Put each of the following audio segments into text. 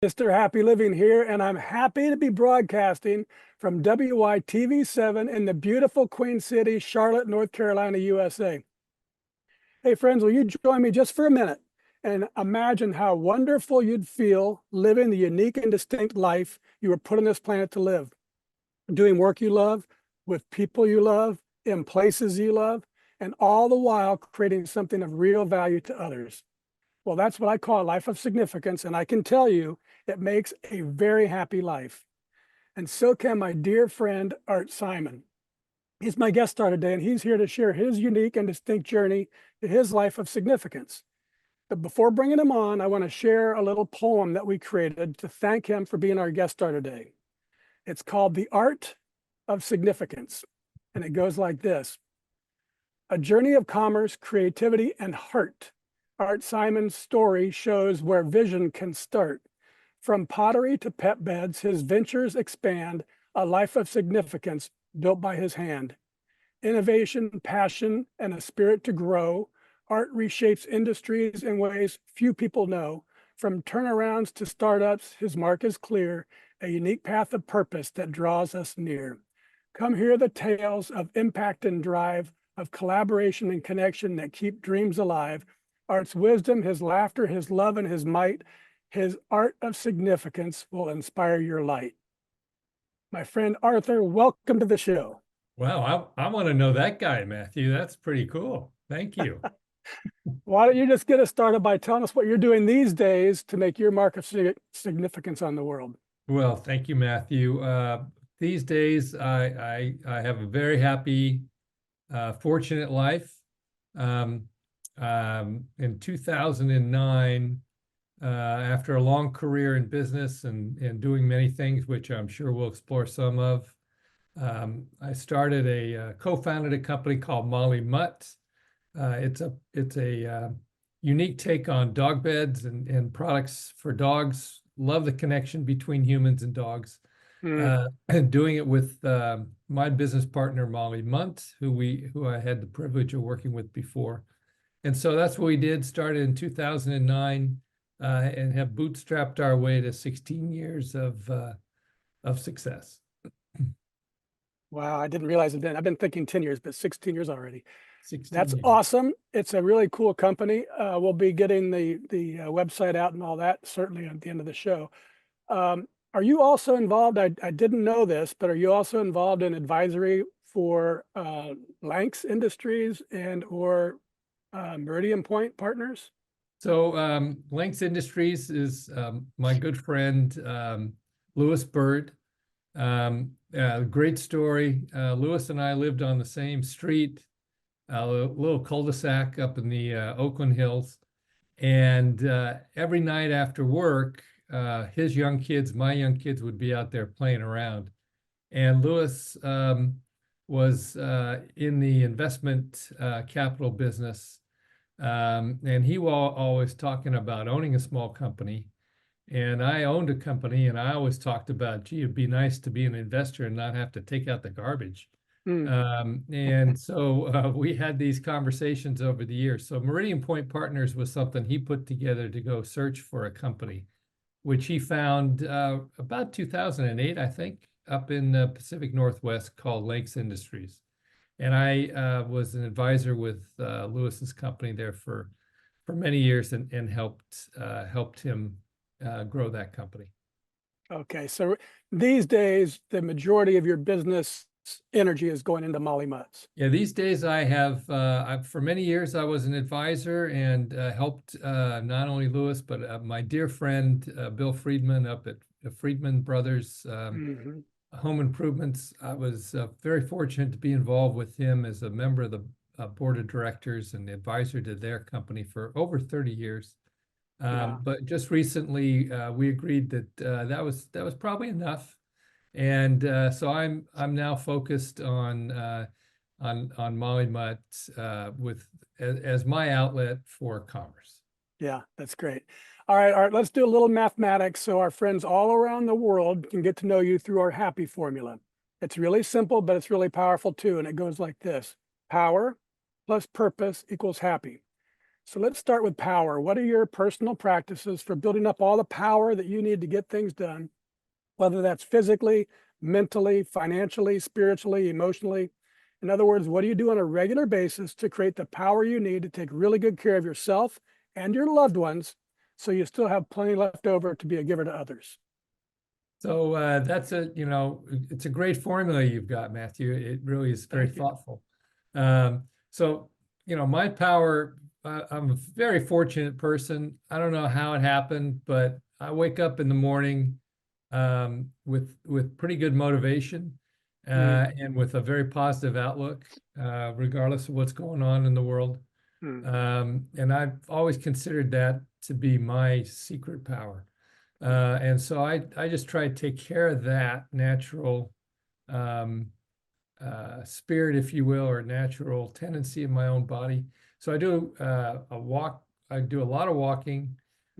Mr. Happy Living here, and I'm happy to be broadcasting from WYTV7 in the beautiful Queen City, Charlotte, North Carolina, USA. Hey, friends, will you join me just for a minute and imagine how wonderful you'd feel living the unique and distinct life you were put on this planet to live, doing work you love, with people you love, in places you love, and all the while creating something of real value to others. Well, that's what I call a life of significance, and I can tell you it makes a very happy life. And so can my dear friend, Bert Simon. He's my guest star today, and he's here to share his unique and distinct journey to his life of significance. But before bringing him on, I want to share a little poem that we created to thank him for being our guest star today. It's called The Art of Significance, and it goes like this. A journey of commerce, creativity, and heart. Bert Simon's story shows where vision can start. From pottery to pet beds, his ventures expand a life of significance built by his hand. Innovation, passion, and a spirit to grow. Art reshapes industries in ways few people know. From turnarounds to startups, his mark is clear, a unique path of purpose that draws us near. Come hear the tales of impact and drive, of collaboration and connection that keep dreams alive. Art's wisdom, his laughter, his love, and his might, his art of significance will inspire your light. My friend Arthur, welcome to the show. Wow, I want to know that guy, Matthew. That's pretty cool. Thank you. Why don't you just get us started by telling us what you're doing these days to make your mark of significance on the world? Well, thank you, Matthew. These days, I have a very happy, fortunate life. In 2009, after a long career in business and doing many things, which I'm sure we'll explore some of, I co-founded a company called Molly Mutts. It's a unique take on dog beds and products for dogs. Love the connection between humans and dogs. And doing it with my business partner, Molly Mutts, who I had the privilege of working with before. And so that's what we did, started in 2009, and have bootstrapped our way to 16 years of success. Wow, I didn't realize it then. I've been thinking 10 years, but 16 years already. 16 That's years. awesome. It's a really cool company. We'll be getting the website out and all that, certainly at the end of the show. Are you also involved? I didn't know this, but are you also involved in advisory for Lanx Industries and or Meridian Point Partners? So Lanx Industries is my good friend, Louis Bird. Great story. Louis and I lived on the same street, a little cul-de-sac up in the Oakland Hills. And every night after work, his young kids, my young kids would be out there playing around. And Louis was in the investment capital business. And he was always talking about owning a small company. And I owned a company, and I always talked about, gee, it'd be nice to be an investor and not have to take out the garbage. And so we had these conversations over the years. So Meridian Point Partners was something he put together to go search for a company, which he found about 2008, I think, up in the Pacific Northwest, called Lanx Industries. And I was an advisor with Lewis's company there for many years and helped him grow that company. Okay, so these days, the majority of your business energy is going into Molly Mutts. Yeah, these days I have, for many years, I was an advisor and helped not only Lewis, but my dear friend, Bill Friedman up at Friedman Brothers Home Improvements. I was very fortunate to be involved with him as a member of the board of directors and the advisor to their company for over 30 years. But just recently, we agreed that that was probably enough, and so I'm now focused on Molly Mutts as my outlet for commerce. Yeah, that's great. All right, let's do a little mathematics so our friends all around the world can get to know you through our happy formula. It's really simple, but it's really powerful too, and it goes like this: power plus purpose equals happy. So let's start with power. What are your personal practices for building up all the power that you need to get things done, whether that's physically, mentally, financially, spiritually, emotionally? In other words, what do you do on a regular basis to create the power you need to take really good care of yourself and your loved ones so you still have plenty left over to be a giver to others? So that's it's a great formula you've got, Matthew. It really is very Thank you. thoughtful. So, my power, I'm a very fortunate person. I don't know how it happened, but I wake up in the morning with pretty good motivation and with a very positive outlook, regardless of what's going on in the world. And I've always considered that to be my secret power. And so I just try to take care of that natural spirit, if you will, or natural tendency in my own body. So I do a walk. I do a lot of walking.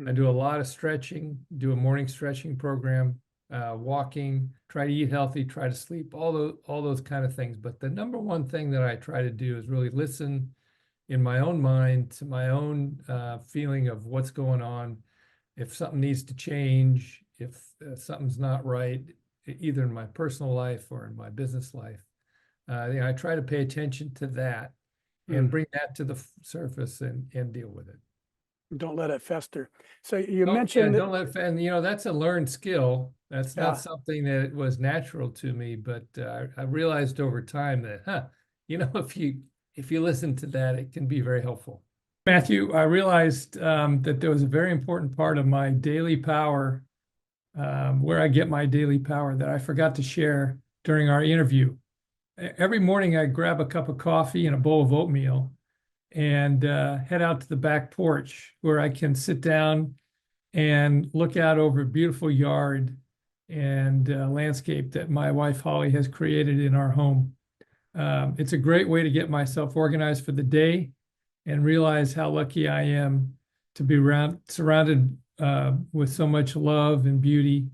I do a lot of stretching, do a morning stretching program, walking, try to eat healthy, try to sleep, all those kind of things. But the number one thing that I try to do is really listen in my own mind to my own feeling of what's going on. If something needs to change, if something's not right, either in my personal life or in my business life, I try to pay attention to that and bring that to the surface and deal with it. Don't let it fester. So you Oh, yeah, mentioned that, don't let, and that's a learned skill. That's not yeah, something that was natural to me, but I realized over time that, if you listen to that, it can be very helpful. Matthew, I realized that there was a very important part of my daily power, where I get my daily power, that I forgot to share during our interview. Every morning, I grab a cup of coffee and a bowl of oatmeal and head out to the back porch where I can sit down and look out over a beautiful yard and landscape that my wife Holly has created in our home. It's a great way to get myself organized for the day and realize how lucky I am to be surrounded with so much love and beauty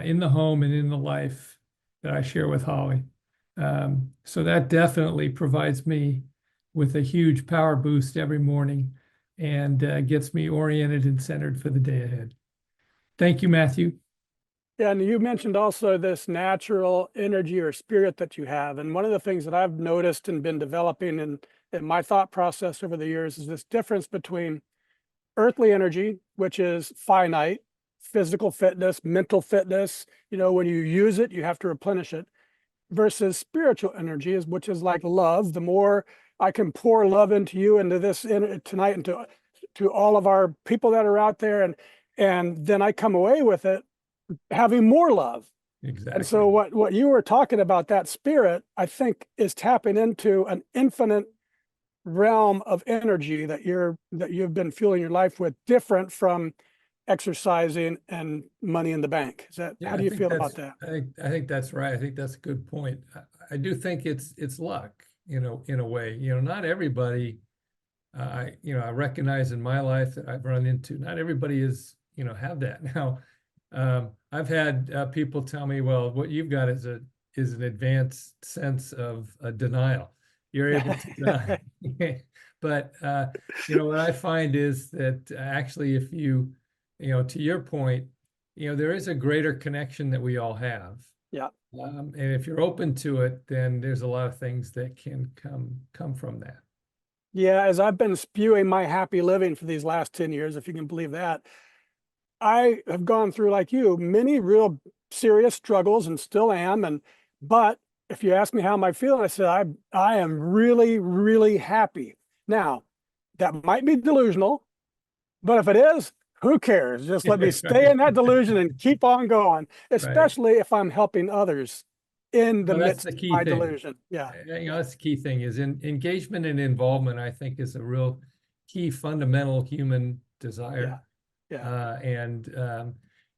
in the home and in the life that I share with Holly. So that definitely provides me with a huge power boost every morning and gets me oriented and centered for the day ahead. Thank you, Matthew. yeah, and you mentioned also this natural energy or spirit that you have. And one of the things that I've noticed and been developing in my thought process over the years is this difference between earthly energy, which is finite, physical fitness, mental fitness. When you use it, you have to replenish it, versus spiritual energy, which is like love. The more I can pour love into you, into this tonight, and to all of our people that are out there, and then I come away with it having more love. Exactly. And so what you were talking about, that spirit, I think, is tapping into an infinite realm of energy that you've been fueling your life with, different from exercising and money in the bank. Yeah, how do you feel about that? I think that's right. I think that's a good point. I do think it's luck, in a way. Not everybody, I recognize in my life that I've run into, not everybody have that. Now, I've had people tell me, well, what you've got is an advanced sense of denial. You're able to deny. But what I find is that actually, if you, to your point, there is a greater connection that we all have. Yeah. And if you're open to it, then there's a lot of things that can come from that. Yeah, as I've been spewing my happy living for these last 10 years, if you can believe that, I have gone through, like you, many real serious struggles and still am. But if you ask me how am I feeling, I said, I am really, really happy. Now, that might be delusional, but if it is, who cares? Just let me stay in that delusion and keep on going, Right. especially if I'm helping others in the Well, that's midst the of key my thing. delusion. Yeah. That's the key thing, is engagement and involvement, I think, is a real key fundamental human Yeah. desire. Yeah.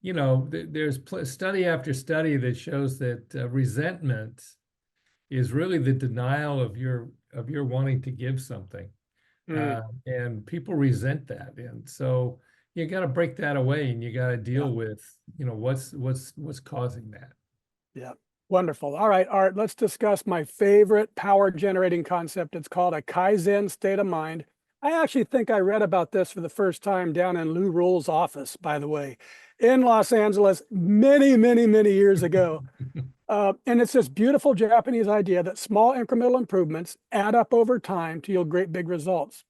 There's study after study that shows that resentment is really the denial of your wanting to give something. Mm, And people resent that. And so you got to break that away, and you got to yeah. deal with, what's causing that. Yeah. Wonderful. All right, Art, let's discuss my favorite power generating concept. It's called a Kaizen state of mind. I actually think I read about this for the first time down in Lou Roll's office, by the way, in Los Angeles, many, many, many years ago. And it's this beautiful Japanese idea that small incremental improvements add up over time to yield great big results.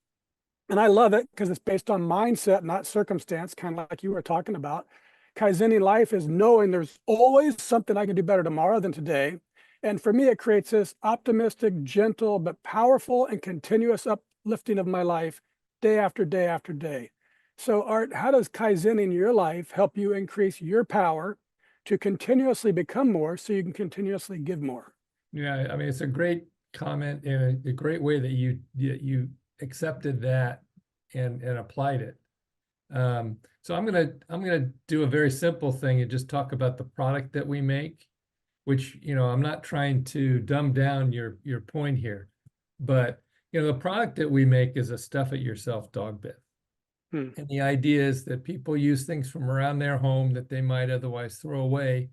And I love it because it's based on mindset, not circumstance, kind of like you were talking about. Kaizening life is knowing there's always something I can do better tomorrow than today. And for me, it creates this optimistic, gentle, but powerful and continuous uplifting of my life day after day after day. So, Art, how does Kaizening your life help you increase your power to continuously become more so you can continuously give more? Yeah, I mean, it's a great comment and a great way that you accepted that and applied it. So I'm gonna do a very simple thing and just talk about the product that we make, which, I'm not trying to dumb down your point here, but the product that we make is a stuff it yourself dog bed. Hmm. And the idea is that people use things from around their home that they might otherwise throw away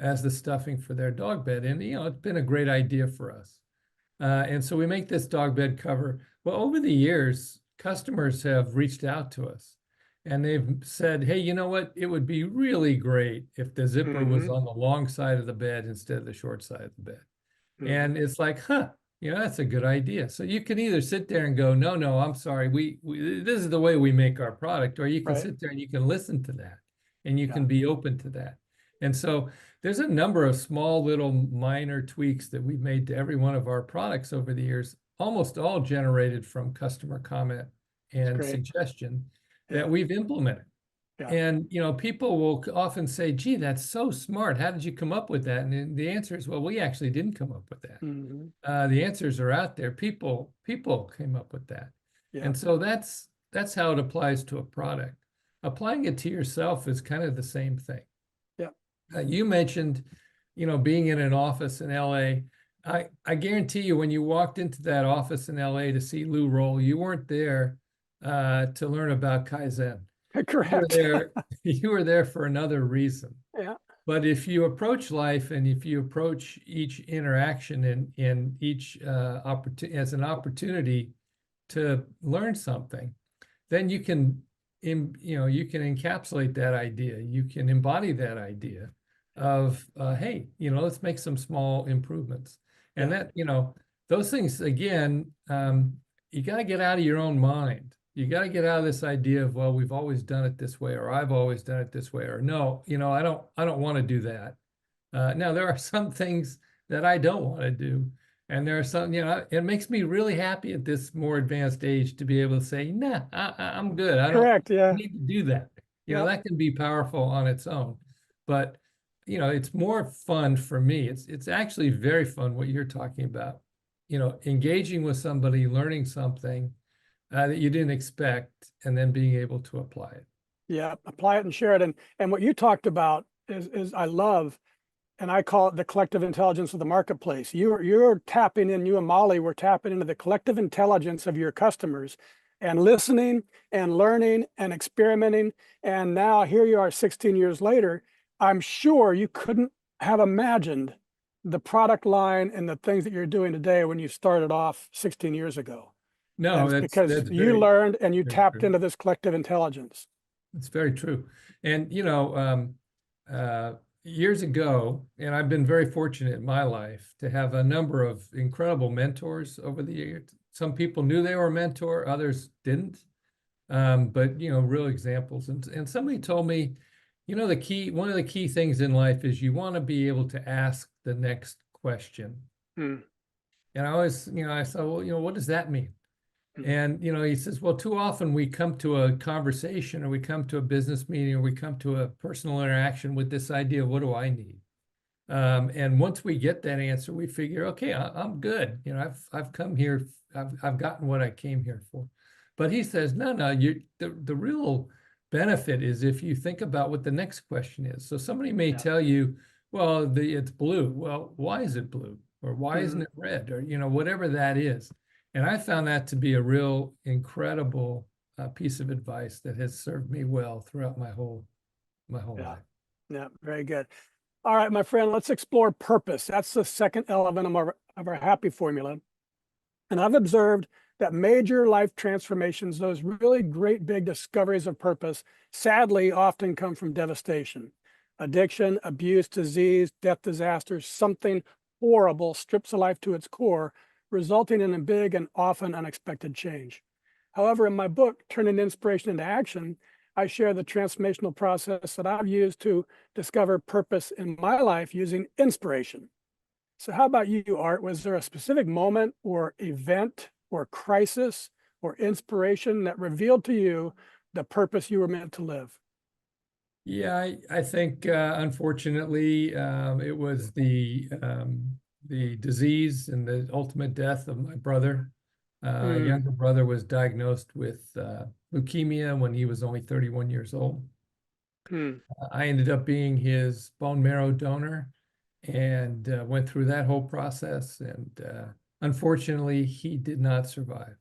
as the stuffing for their dog bed. And it's been a great idea for us. And so we make this dog bed cover. Well, over the years, customers have reached out to us and they've said, hey, you know what? It would be really great if the zipper was Mm-hmm. on the long side of the bed instead of the short side of the bed. Mm-hmm. And it's like, that's a good idea. So you can either sit there and go, no, I'm sorry. We this is the way we make our product, or you can Right. sit there and you can listen to that and you Yeah. can be open to that. And so there's a number of small little minor tweaks that we've made to every one of our products over the years, almost all generated from customer comment It's and great. suggestion that Yeah. we've implemented. Yeah. And people will often say, gee, that's so smart. How did you come up with that? And the answer is, well, we actually didn't come up with that. Mm-hmm. The answers are out there. People came up with that. Yeah. And so that's how it applies to a product. Applying it to yourself is kind of the same thing. Yeah. You mentioned, being in an office in LA. I guarantee you, when you walked into that office in LA to see Lou Roll, you weren't there to learn about Kaizen. You were Correct. there, you were there for another reason. Yeah. But if you approach life and if you approach each interaction in each opportunity as an opportunity to learn something, then you can you can encapsulate that idea. You can embody that idea of hey, let's make some small improvements. And Yeah. that, those things again, you got to get out of your own mind. You got to get out of this idea of, well, we've always done it this way, or I've always done it this way, or no, I don't want to do that. Now there are some things that I don't want to do. And there are some, it makes me really happy at this more advanced age to be able to say, nah, I'm good. I don't Correct. Yeah. need to do that. Yeah. That can be powerful on its own. But, it's more fun for me. It's actually very fun what you're talking about. Engaging with somebody, learning something that you didn't expect, and then being able to apply it. Yeah. Apply it and share it. And what you talked about is I love, and I call it the collective intelligence of the marketplace. You're tapping in, you and Molly were tapping into the collective intelligence of your customers and listening and learning and experimenting. And now here you are 16 years later. I'm sure you couldn't have imagined the product line and the things that you're doing today when you started off 16 years ago. And No, it's that's because that's you very, learned and you very tapped true. into this collective intelligence. It's very true. And, years ago, and I've been very fortunate in my life to have a number of incredible mentors over the years. Some people knew they were a mentor, others didn't. But, real examples. And somebody told me, one of the key things in life is you want to be able to ask the next question. Hmm. And I always, I thought, well, what does that mean? Hmm. And, he says, well, too often we come to a conversation or we come to a business meeting or we come to a personal interaction with this idea of what do I need? And once we get that answer, we figure, okay, I'm good. I've come here, I've gotten what I came here for. But he says, no, the real benefit is if you think about what the next question is. So somebody may Yeah. tell you, well, it's blue. Well, why is it blue? Or why Hmm. isn't it red? Or, whatever that is. And I found that to be a real incredible piece of advice that has served me well throughout my whole Yeah. life. Yeah. Very good. All right, my friend, let's explore purpose. That's the second element of our happy formula. And I've observed that major life transformations, those really great big discoveries of purpose, sadly often come from devastation. Addiction, abuse, disease, death, disasters, something horrible strips a life to its core, resulting in a big and often unexpected change. However, in my book, Turning Inspiration into Action, I share the transformational process that I've used to discover purpose in my life using inspiration. So how about you, Art? Was there a specific moment or event or crisis or inspiration that revealed to you the purpose you were meant to live? Yeah, I think unfortunately it was the disease and the ultimate death of my brother. Mm, Younger brother was diagnosed with leukemia when he was only 31 years old. mm, I ended up being his bone marrow donor and went through that whole process. And unfortunately, he did not survive.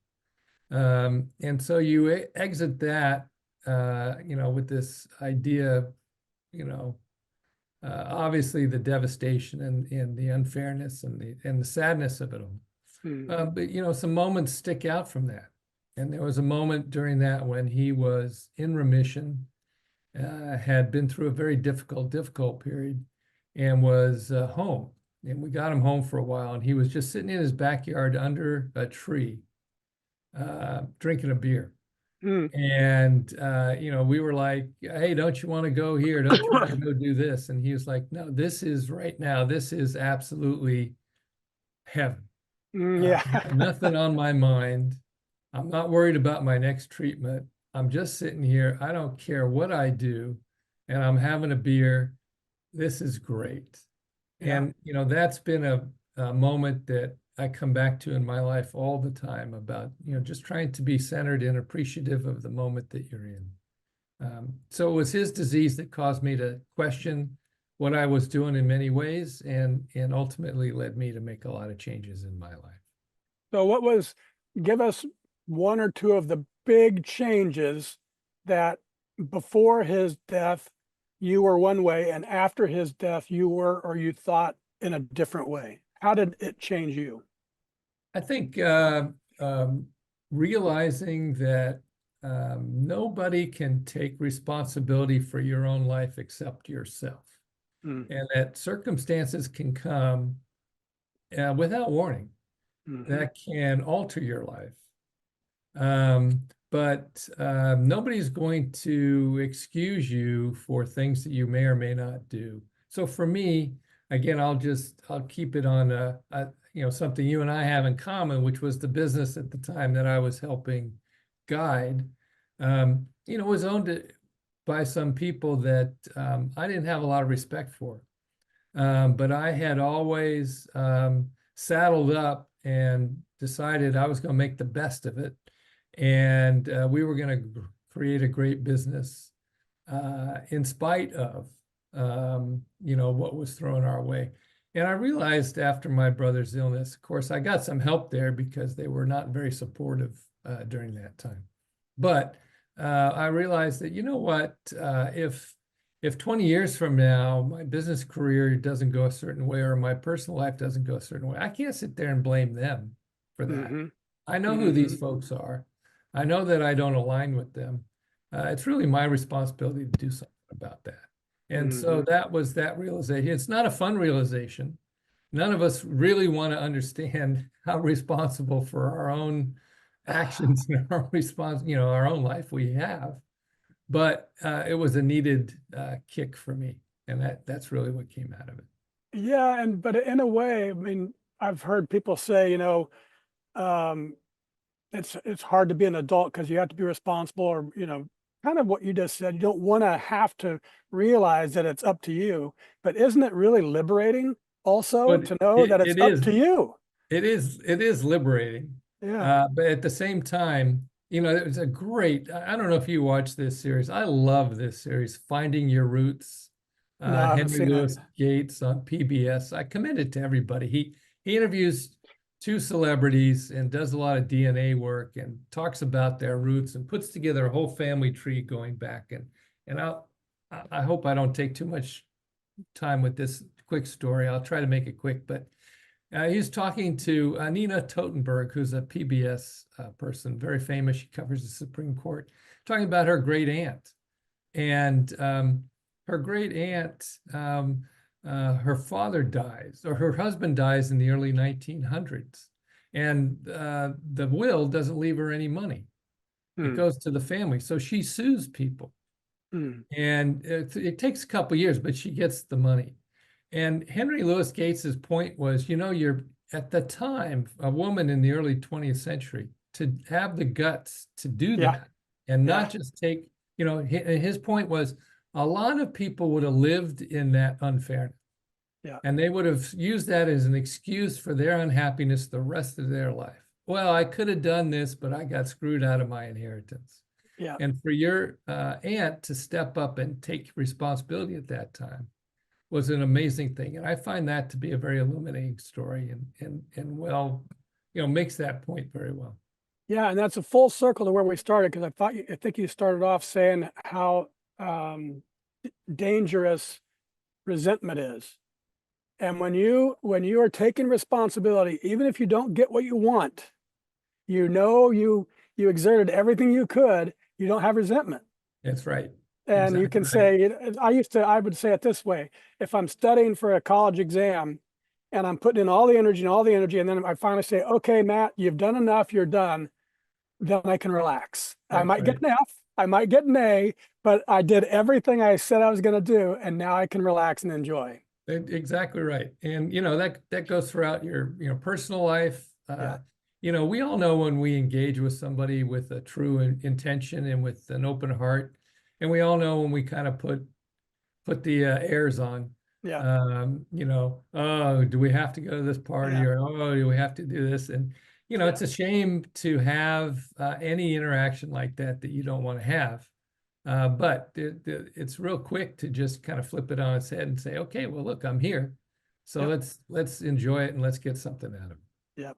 And so you exit that, with this idea, you know, obviously the devastation and the unfairness and the sadness of it all. mm, But some moments stick out from that. And there was a moment during that when he was in remission, had been through a very difficult period, and was home. And we got him home for a while, and he was just sitting in his backyard under a tree, drinking a beer. mm. And we were like, "Hey, don't you want to go here? Don't you want to go do this?" And he was like, "No, this is right now. This is absolutely heaven. Yeah. I got nothing on my mind. I'm not worried about my next treatment. I'm just sitting here. I don't care what I do, and I'm having a beer. This is great." Yeah. And that's been a moment that I come back to in my life all the time about just trying to be centered and appreciative of the moment that you're in. So it was his disease that caused me to question what I was doing in many ways, and ultimately led me to make a lot of changes in my life. So give us one or two of the big changes that before his death you were one way and after his death you were or you thought in a different way. How did it change you? I think realizing that nobody can take responsibility for your own life except yourself, Mm, and that circumstances can come without warning mhm, that can alter your life. But nobody's going to excuse you for things that you may or may not do. So for me, again, I'll keep it on something you and I have in common, which was the business at the time that I was helping guide. Was owned by some people that I didn't have a lot of respect for. But I had always saddled up and decided I was going to make the best of it. And we were going to create a great business in spite of, what was thrown our way. And I realized after my brother's illness, of course, I got some help there because they were not very supportive during that time. But I realized that, what, if 20 years from now, my business career doesn't go a certain way or my personal life doesn't go a certain way, I can't sit there and blame them for that. mhm, I know who these mhm, folks are. I know that I don't align with them. It's really my responsibility to do something about that. And so mhm. that was that realization. It's not a fun realization. None of us really want to understand how responsible for our own actions and our our own life we have. But it was a needed kick for me, and that's really what came out of it. Yeah, but in a way, I mean, I've heard people say, um, it's hard to be an adult because you have to be responsible or, kind of what you just said. You don't want to have to realize that it's up to you. But isn't it really liberating also But to know that it's it up is to you? it is liberating, Yeah. but at the same time, it was a great. I don't know if you watch this series. I love this series, Finding Your Roots. No, I haven't Henry seen it. Louis Gates on PBS. I commend it to everybody. He interviews two celebrities and does a lot of DNA work and talks about their roots and puts together a whole family tree going back. And I hope I don't take too much time with this quick story. I'll try to make it quick, but He's talking to Nina Totenberg, who's a PBS person, very famous. She covers the Supreme Court, talking about her great aunt. And her great aunt, her father dies, or her husband dies in the early 1900s. And the will doesn't leave her any money. It goes to the family. So she sues people. And it takes a couple years, but she gets the money. And Henry Louis Gates's point was, you're at the time, a woman in the early 20th century, to have the guts to do that and not just take, his point was a lot of people would have lived in that unfairness. And they would have used that as an excuse for their unhappiness the rest of their life. Well, I could have done this, but I got screwed out of my inheritance. And for your aunt to step up and take responsibility at that time was an amazing thing. And I find that to be a very illuminating story and well, makes that point very well. Yeah, and that's a full circle to where we started, because I think you started off saying how dangerous resentment is. And when you are taking responsibility, even if you don't get what you want, you exerted everything you could, you don't have resentment. That's right. And you can say, I would say it this way: if I'm studying for a college exam and I'm putting in all the energy, and then I finally say, okay, Matt, you've done enough, you're done, then I can relax. I might get an F, I might get an A, but I did everything I said I was going to do, and now I can relax and enjoy. Exactly right. And that goes throughout your personal life. We all know when we engage with somebody with a true intention and with an open heart, and we all know when we kind of put the airs on. Oh, do we have to go to this party? Or oh, do we have to do this? And it's a shame to have any interaction like that you don't want to have. But it's real quick to just kind of flip it on its head and say, okay, well, look, I'm here. So let's enjoy it and let's get something out of it. Yep.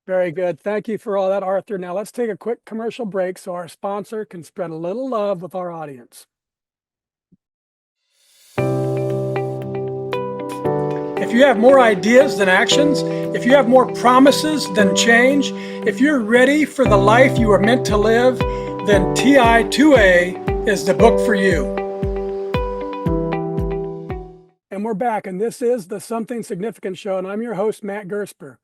Very good. Thank you for all that, Arthur. Now let's take a quick commercial break so our sponsor can spread a little love with our audience. If you have more ideas than actions, if you have more promises than change, if you're ready for the life you are meant to live, then TI2A is the book for you. And we're back, and this is the Something Significant Show, and I'm your host, Matt Gersper.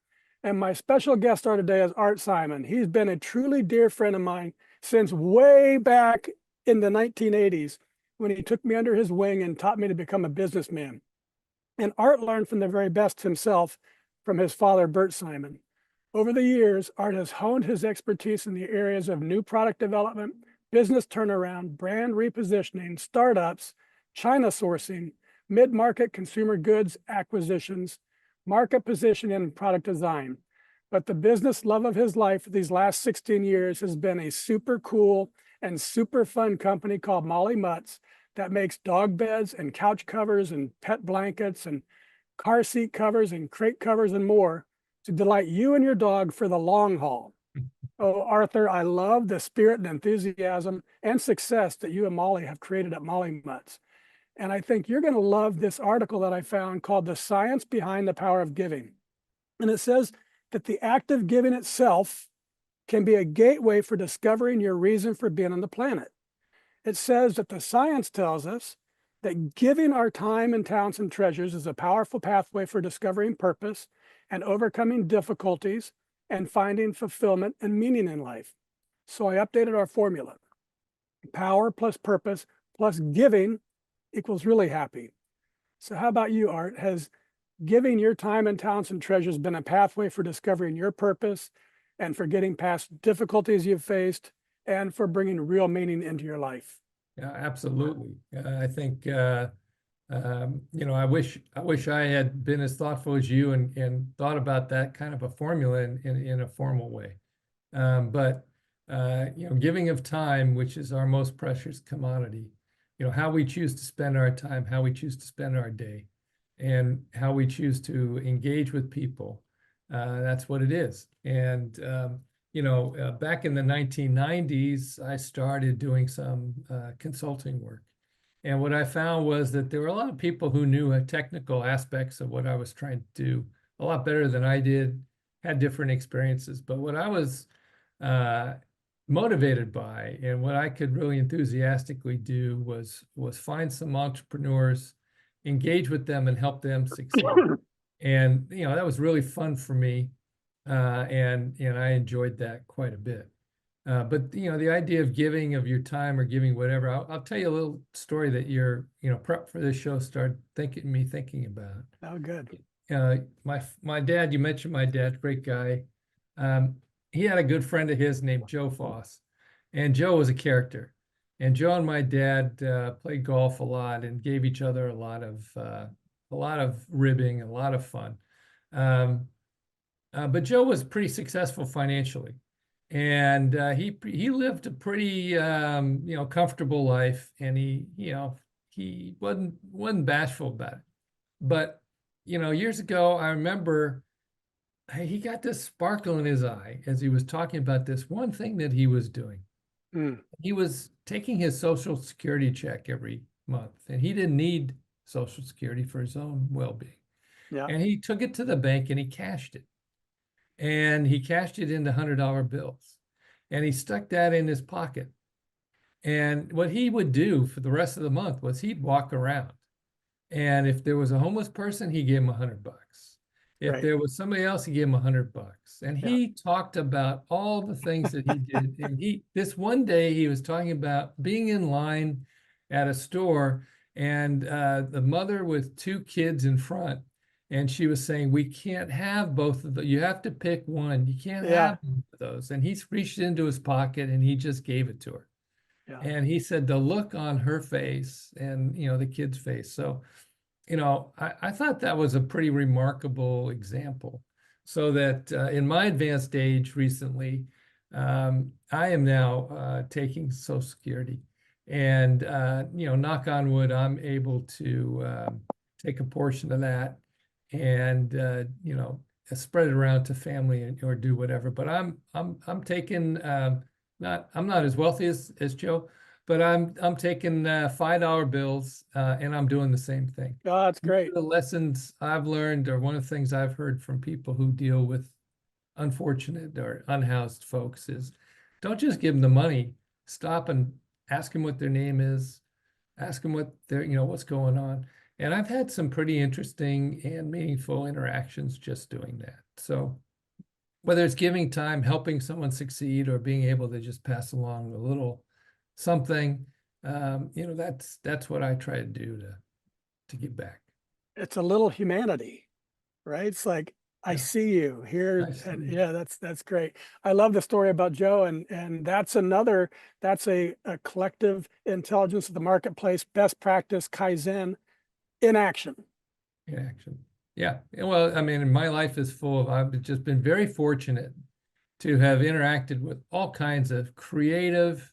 And my special guest star today is Bert Simon. He's been a truly dear friend of mine since way back in the 1980s, when he took me under his wing and taught me to become a businessman. And Art learned from the very best himself from his father, Bert Simon. Over the years, Art has honed his expertise in the areas of new product development, business turnaround, brand repositioning, startups, China sourcing, mid-market consumer goods acquisitions, market positioning, and product design. But the business love of his life for these last 16 years has been a super cool and super fun company called Molly Mutts that makes dog beds and couch covers and pet blankets and car seat covers and crate covers and more to delight you and your dog for the long haul. Oh, Arthur, I love the spirit and enthusiasm and success that you and Molly have created at Molly Mutts. And I think you're going to love this article that I found called The Science Behind the Power of Giving. And it says that the act of giving itself can be a gateway for discovering your reason for being on the planet. It says that the science tells us that giving our time and talents and treasures is a powerful pathway for discovering purpose and overcoming difficulties and finding fulfillment and meaning in life. So I updated our formula. Power plus purpose plus giving equals really happy. So how about you, Art? Has giving your time and talents and treasures been a pathway for discovering your purpose and for getting past difficulties you've faced and for bringing real meaning into your life? Yeah, absolutely. I think, I wish I had been as thoughtful as you and thought about that kind of a formula in a formal way. But giving of time, which is our most precious commodity, how we choose to spend our time, how we choose to spend our day, and how we choose to engage with people. That's what it is. And, back in the 1990s, I started doing some consulting work. And what I found was that there were a lot of people who knew technical aspects of what I was trying to do, a lot better than I did, had different experiences. But what I was motivated by and what I could really enthusiastically do was find some entrepreneurs, engage with them and help them succeed. And that was really fun for me. And I enjoyed that quite a bit. But the idea of giving of your time or giving whatever, I'll tell you a little story that your prep for this show started thinking about. Oh, good. My dad, you mentioned my dad, great guy. He had a good friend of his named Joe Foss, and Joe was a character. And Joe and my dad played golf a lot and gave each other a lot of ribbing, a lot of fun. But Joe was pretty successful financially, and he lived a pretty comfortable life, and he wasn't bashful about it. But years ago, I remember he got this sparkle in his eye as he was talking about this one thing that he was doing. He was taking his Social Security check every month, and he didn't need Social Security for his own well-being. Yeah. And he took it to the bank and he cashed it. And he cashed it into $100 bills. And he stuck that in his pocket. And what he would do for the rest of the month was he'd walk around. And if there was a homeless person, he gave him $100. If Right. there was somebody else, he gave him $100. And Yeah. he talked about all the things that he did. And this one day he was talking about being in line at a store, and the mother with two kids in front. And she was saying, we can't have both of them. You have to pick one. You can't Yeah. have both of those. And he reached into his pocket and he just gave it to her. Yeah. And he said the look on her face and, the kid's face. So, I thought that was a pretty remarkable example. So that in my advanced age recently, I am now taking Social Security. And, knock on wood, I'm able to take a portion of that and spread it around to family or do whatever. But I'm taking I'm not as wealthy as Joe, but I'm taking $5 bills and I'm doing the same thing. Oh, that's great. The lessons I've learned, or one of the things I've heard from people who deal with unfortunate or unhoused folks, is don't just give them the money. Stop and ask them what their name is, ask them what what's going on. And I've had some pretty interesting and meaningful interactions just doing that. So whether it's giving time, helping someone succeed, or being able to just pass along a little something, that's what I try to do to give back. It's a little humanity, right? It's like, I Yeah. see you here. I see And you. yeah, that's great. I love the story about Joe, and that's a collective intelligence of the marketplace, best practice, Kaizen in action. In action. Yeah. Well, I mean, my life is full of, I've just been very fortunate to have interacted with all kinds of creative,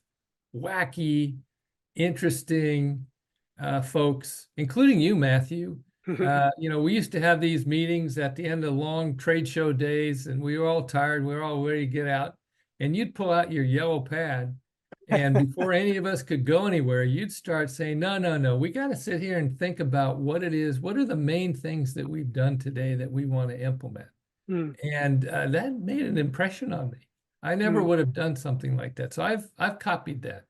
wacky, interesting folks, including you, Matthew. We used to have these meetings at the end of long trade show days, and we were all tired. We were all ready to get out. And you'd pull out your yellow pad, and before any of us could go anywhere, you'd start saying, no, we got to sit here and think about what it is. What are the main things that we've done today that we want to implement? And that made an impression on me. I never would have done something like that. So I've copied that,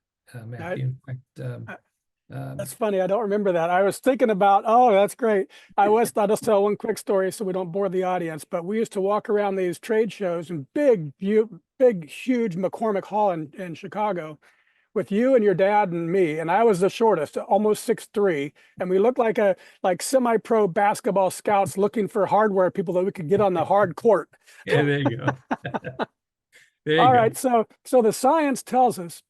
Matthew. In fact, That's funny. I don't remember that. I was thinking about, oh, that's great. I'll just tell one quick story so we don't bore the audience. But we used to walk around these trade shows in big, huge McCormick Hall in Chicago with you and your dad and me. And I was the shortest, almost 6'3". And we looked like semi-pro basketball scouts looking for hardware people that we could get on the hard court. yeah, there you go. There you All go. right. So the science tells us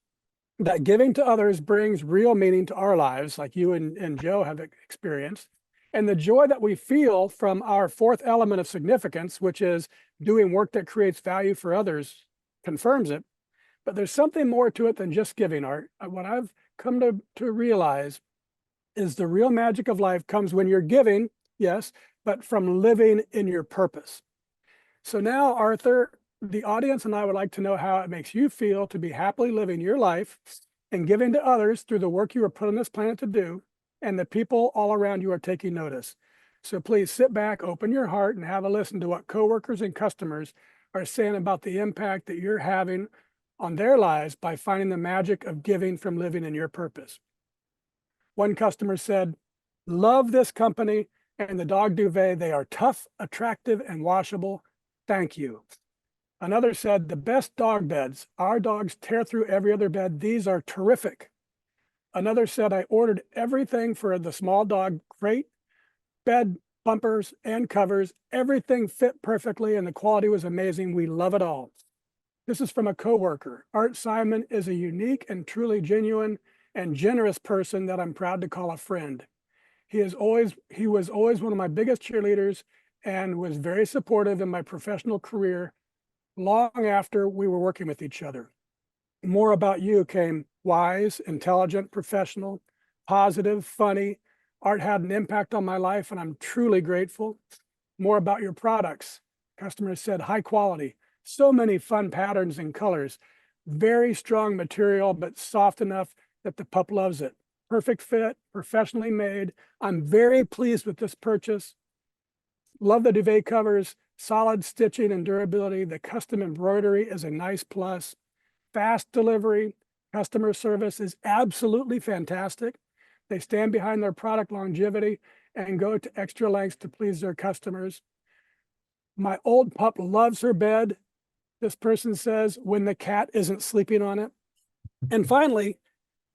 that giving to others brings real meaning to our lives, like you and Joe have experienced. And the joy that we feel from our fourth element of significance, which is doing work that creates value for others, confirms it. But there's something more to it than just giving, Art. What I've come to realize is the real magic of life comes when you're giving, yes, but from living in your purpose. So now, Arthur, the audience and I would like to know how it makes you feel to be happily living your life and giving to others through the work you were put on this planet to do, and the people all around you are taking notice. So please sit back, open your heart, and have a listen to what coworkers and customers are saying about the impact that you're having on their lives by finding the magic of giving from living in your purpose. One customer said, "Love this company and the dog duvet. They are tough, attractive, and washable. Thank you." Another said, "The best dog beds. Our dogs tear through every other bed. These are terrific." Another said, "I ordered everything for the small dog crate, bed, bumpers, and covers. Everything fit perfectly and the quality was amazing. We love it all." This is from a coworker. Bert Simon is a unique and truly genuine and generous person that I'm proud to call a friend. He was always one of my biggest cheerleaders and was very supportive in my professional career long after we were working with each other. More about you came wise, intelligent, professional, positive, funny. Art had an impact on my life, and I'm truly grateful. More about your products. Customers said high quality, so many fun patterns and colors, very strong material, but soft enough that the pup loves it. Perfect fit, professionally made. I'm very pleased with this purchase. Love the duvet covers, solid stitching and durability. The custom embroidery is a nice plus. Fast delivery, customer service is absolutely fantastic. They stand behind their product longevity and go to extra lengths to please their customers. My old pup loves her bed. This person says, when the cat isn't sleeping on it. And finally,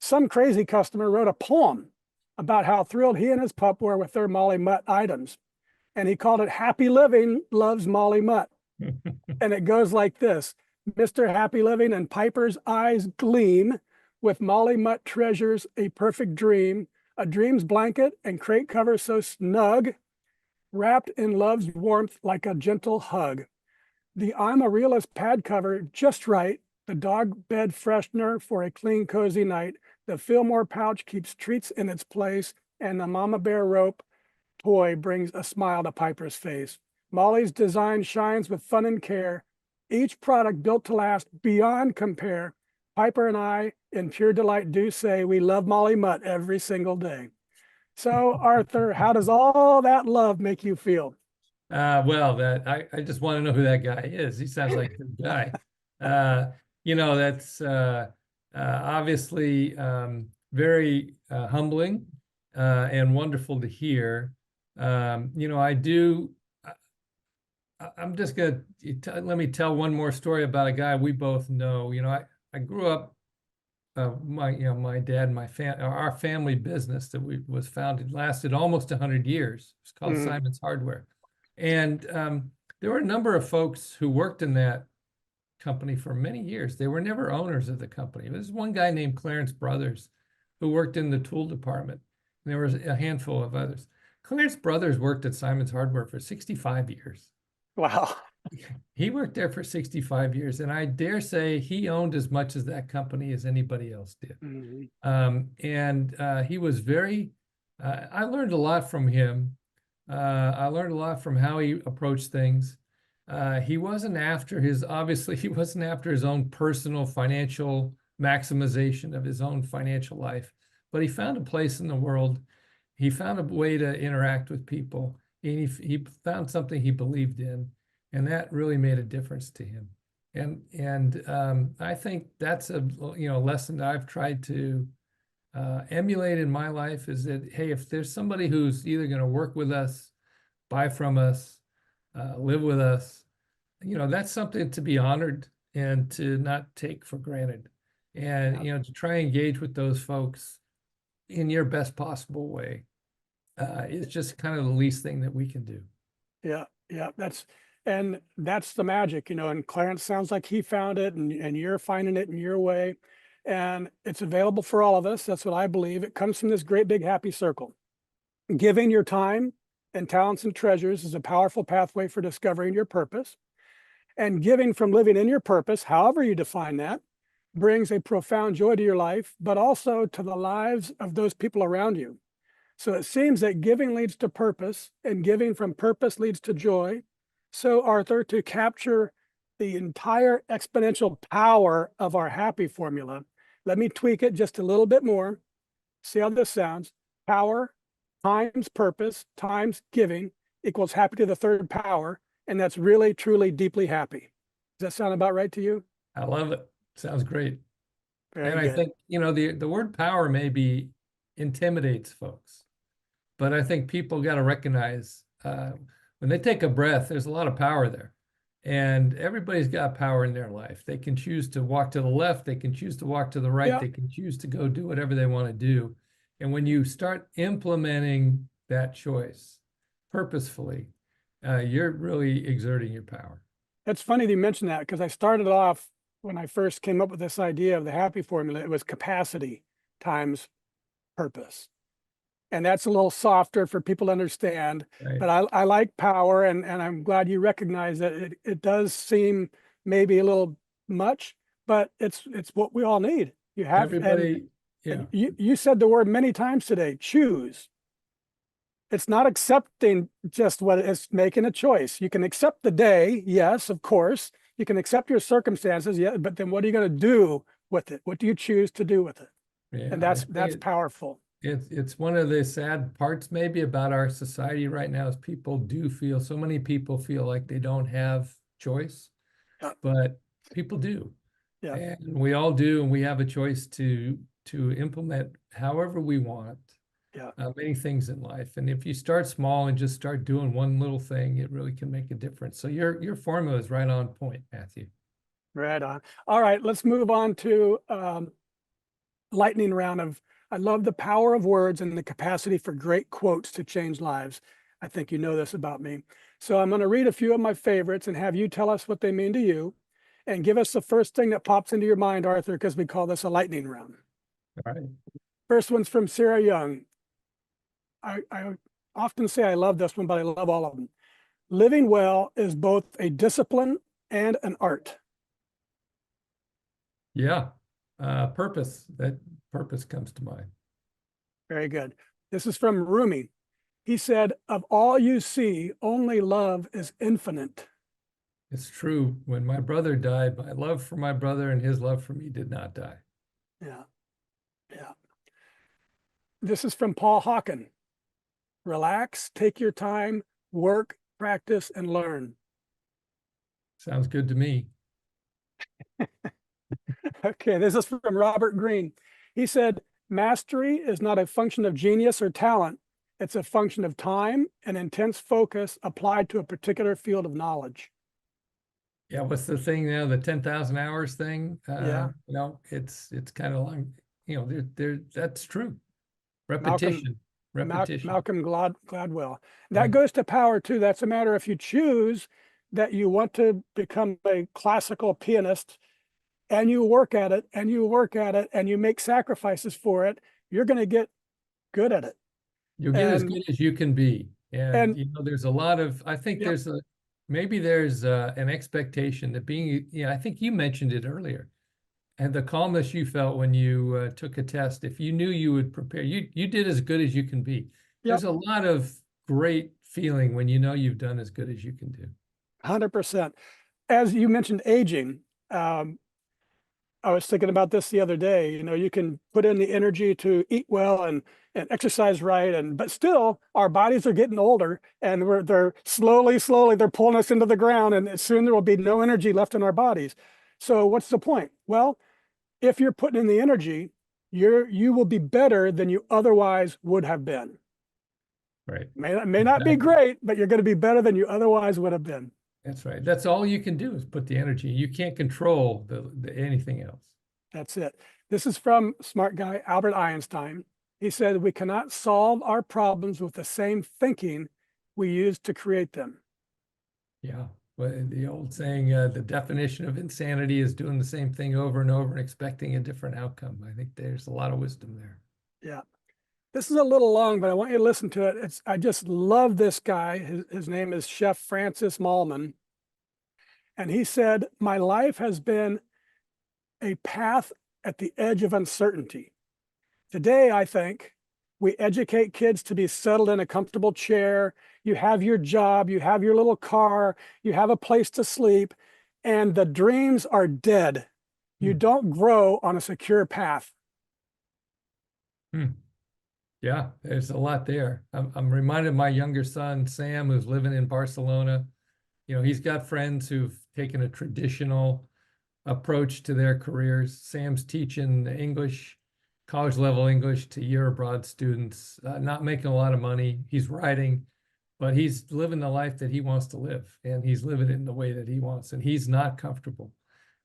some crazy customer wrote a poem about how thrilled he and his pup were with their Molly Mutt items. And he called it Happy Living Loves Molly Mutt. And it goes like this: Mr. Happy Living and Piper's eyes gleam with Molly Mutt treasures a perfect dream, a dream's blanket and crate cover so snug, wrapped in love's warmth like a gentle hug. The I'm a Realist pad cover just right, the dog bed freshener for a clean, cozy night. The Fillmore pouch keeps treats in its place, and the Mama Bear rope toy brings a smile to Piper's face. Molly's design shines with fun and care. Each product built to last beyond compare. Piper and I, in pure delight, do say we love Molly Mutt every single day. So, Arthur, how does all that love make you feel? Well, I just want to know who that guy is. He sounds like a good guy. That's obviously very humbling and wonderful to hear. I do. I'm just gonna let me tell one more story about a guy we both know. I grew up. My dad and our family business that was founded lasted almost 100 years. It's called Simon's Hardware. And there were a number of folks who worked in that company for many years. They were never owners of the company. There's one guy named Clarence Brothers who worked in the tool department. And there was a handful of others. Clarence Brothers worked at Simon's Hardware for 65 years. Wow. He worked there for 65 years, and I dare say he owned as much of that company as anybody else did. He was I learned a lot from him. I learned a lot from how he approached things. He wasn't after he wasn't after his own personal financial maximization of his own financial life, but he found a place in the world. He found a way to interact with people, and he found something he believed in, and that really made a difference to him. And I think that's a lesson that I've tried to emulate in my life, is that, hey, if there's somebody who's either going to work with us, buy from us, live with us, that's something to be honored and to not take for granted. And, to try and engage with those folks in your best possible way is just kind of the least thing that we can do. Yeah, that's the magic, and Clarence sounds like he found it, and you're finding it in your way. And it's available for all of us. That's what I believe. It comes from this great big happy circle. Giving your time and talents and treasures is a powerful pathway for discovering your purpose. And giving from living in your purpose, however you define that, brings a profound joy to your life, but also to the lives of those people around you. So it seems that giving leads to purpose, and giving from purpose leads to joy. So, Arthur, to capture the entire exponential power of our happy formula, let me tweak it just a little bit more. See how this sounds. Power, times purpose times giving equals happy to the third power. And that's really, truly, deeply happy. Does that sound about right to you? I love it. Sounds great. Very And I good. think, the word power maybe intimidates folks, but I think people got to recognize when they take a breath, there's a lot of power there. And everybody's got power in their life. They can choose to walk to the left, they can choose to walk to the right, Yeah, they can choose to go do whatever they want to do. And when you start implementing that choice purposefully, you're really exerting your power. it's funny that you mentioned that because I started off when I first came up with this idea of the happy formula, it was capacity times purpose. And that's a little softer for people to understand. Right? But I like power, and I'm glad you recognize that it does seem maybe a little much, but it's what we all need. You have, Everybody, yeah, and you said the word many times today, choose. It's not accepting just what it's making a choice. You can accept the day, yes, of course. You can accept your circumstances, yeah, but then what are you going to do with it? What do you choose to do with it? yeah. And I that's think powerful. it's one of the sad parts maybe about our society right now is people do feel, so many people feel like they don't have choice, Yeah, but people do. yeah, And we all do, and we have a choice to implement however we want yeah. many things in life. And if you start small and just start doing one little thing, it really can make a difference. So your formula is right on point, Matthew. Right on. All right, let's move on to lightning round of, I love the power of words and the capacity for great quotes to change lives. I think you know this about me. So I'm going to read a few of my favorites and have you tell us what they mean to you. And give us the first thing that pops into your mind, Arthur, because we call this a lightning round. All right. First one's from Sarah Young. I often say I love this one, but I love all of them. Living well is both a discipline and an art. Yeah. Purpose. That purpose comes to mind. Very good. This is from Rumi. He said, of all you see, only love is infinite. It's true. When my brother died, my love for my brother and his love for me did not die. Yeah, yeah. This is from Paul Hawken. Relax, take your time, work, practice, and learn. Sounds good to me. Okay, this is from Robert Greene. He said, mastery is not a function of genius or talent. It's a function of time and intense focus applied to a particular field of knowledge. Yeah, what's the thing now? The 10,000 hours thing? Yeah, It's kind of like, that's true. Malcolm Repetition, repetition. Gladwell. That Right. goes to power too. That's a matter if you choose that you want to become a classical pianist and you work at it and you work at it and you make sacrifices for it, you're going to get good at it. You'll get as And good as you can be. And, and there's a lot of, I think yep, maybe there's an expectation that being, I think you mentioned it earlier. And the calmness you felt when you took a test, if you knew you would prepare, you did as good as you can be. yep, There's a lot of great feeling when you know you've done as good as you can do. 100%. As you mentioned aging, um, I was thinking about this the other day. You can put in the energy to eat well and exercise right, but still our bodies are getting older, and they're slowly they're pulling us into the ground, and soon there will be no energy left in our bodies. So what's the point? Well, if you're putting in the energy, you will be better than you otherwise would have been. Right. May not be Exactly. great, but you're going to be better than you otherwise would have been. That's right. That's all you can do is put the energy. You can't control anything else. That's it. This is from smart guy Albert Einstein. He said, we cannot solve our problems with the same thinking we use to create them. Yeah. Well, the old saying, the definition of insanity is doing the same thing over and over and expecting a different outcome. I think there's a lot of wisdom there. Yeah. This is a little long, but I want you to listen to it. I just love this guy. His name is Chef Francis Mallman. And he said, my life has been a path at the edge of uncertainty. Today, I think we educate kids to be settled in a comfortable chair. You have your job, you have your little car, you have a place to sleep, and the dreams are dead. You Hmm. don't grow on a secure path. Hmm. Yeah, there's a lot there. I'm reminded of my younger son, Sam, who's living in Barcelona. You know, he's got friends who've taken a traditional approach to their careers. Sam's teaching English, college level English to year abroad students, not making a lot of money. He's writing, but he's living the life that he wants to live, and he's living it in the way that he wants, and he's not comfortable.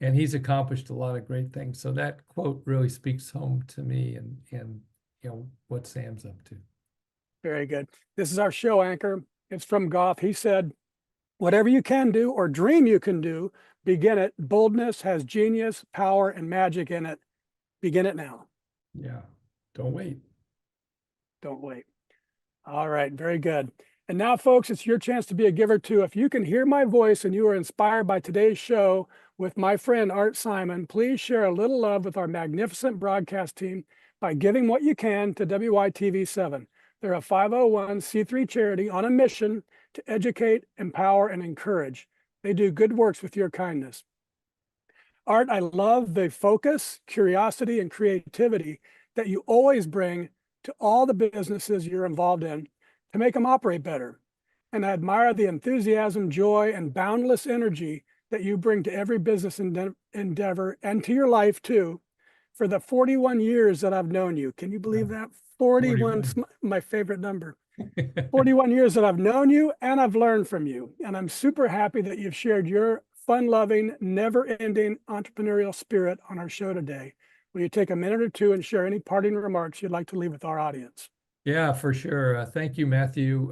And he's accomplished a lot of great things. So that quote really speaks home to me, and you know what Sam's up to. Very good. This is our show anchor. It's from Goff. He said, whatever you can do or dream you can do, begin it. Boldness has genius, power, and magic in it. Begin it now. Yeah, don't wait. Don't wait. All right, very good. And now, folks, it's your chance to be a giver too. If you can hear my voice and you are inspired by today's show with my friend Art Simon, please share a little love with our magnificent broadcast team by giving what you can to WYTV7. They're a 501c3 charity on a mission to educate, empower, and encourage. They do good works with your kindness. Art, I love the focus, curiosity, and creativity that you always bring to all the businesses you're involved in to make them operate better. And I admire the enthusiasm, joy, and boundless energy that you bring to every business endeavor and to your life too, for the 41 years that I've known you. Can you believe that? 41 is my favorite number. 41 years that I've known you and I've learned from you. And I'm super happy that you've shared your fun-loving, never-ending entrepreneurial spirit on our show today. Will you take a minute or two and share any parting remarks you'd like to leave with our audience? Yeah, for sure. Thank you, Matthew.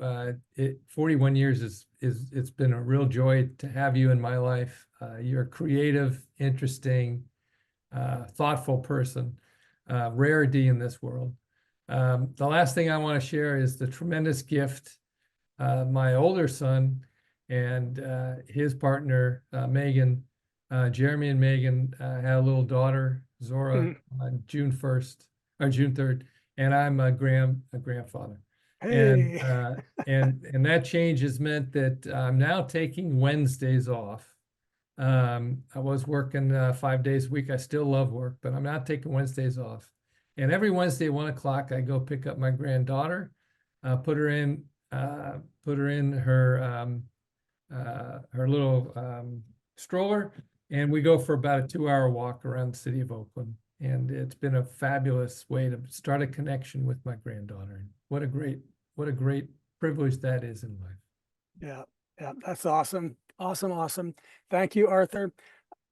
41 years it's been a real joy to have you in my life. You're a creative, interesting, thoughtful person, rarity in this world. The last thing I want to share is the tremendous gift my older son and his partner, Megan, Jeremy and Megan, had a little daughter, Zora, on June 1st or June 3rd. And I'm a grandfather. Hey. And that change has meant that I'm now taking Wednesdays off. I was working 5 days a week. I still love work, but I'm not taking Wednesdays off. And every Wednesday at 1 o'clock, I go pick up my granddaughter, put her in her little stroller, and we go for about a 2-hour walk around the city of Oakland. And it's been a fabulous way to start a connection with my granddaughter. What a great privilege that is in life. Yeah, that's awesome. Awesome. Thank you, Arthur.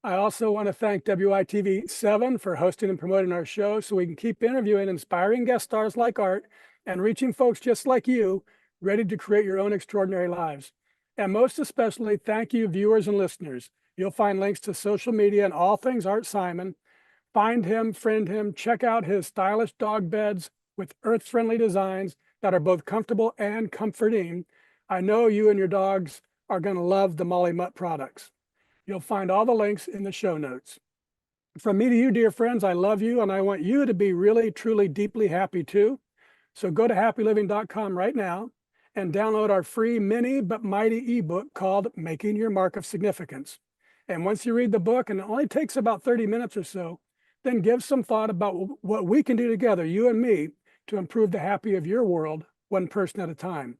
I also want to thank WITV7 for hosting and promoting our show so we can keep interviewing inspiring guest stars like Art and reaching folks just like you, ready to create your own extraordinary lives. And most especially, thank you, viewers and listeners. You'll find links to social media and all things Art Simon. Find him, friend him, check out his stylish dog beds with earth-friendly designs that are both comfortable and comforting. I know you and your dogs are going to love the Molly Mutts products. You'll find all the links in the show notes. From me to you, dear friends, I love you and I want you to be really, truly, deeply happy too. So go to happyliving.com right now and download our free mini but mighty ebook called Making Your Mark of Significance. And once you read the book, and it only takes about 30 minutes or so, then give some thought about what we can do together, you and me, to improve the happy of your world, one person at a time.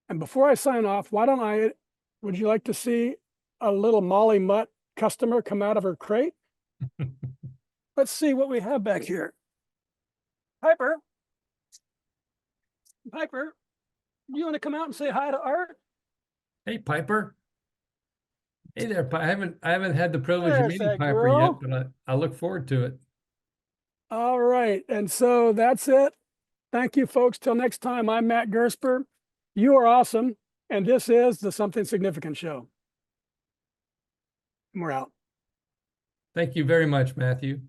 And before I sign off, would you like to see a little Molly Mutt customer come out of her crate? Let's see what we have back here. Piper, you want to come out and say hi to Art? Hey, Piper. Hey there, I haven't had the privilege of There's meeting that Piper girl. yet, but I look forward to it. All right, and so that's it. Thank you, folks. Till next time, I'm Matt Gersper. You are awesome, and this is the Something Significant Show. And we're out. Thank you very much, Matthew.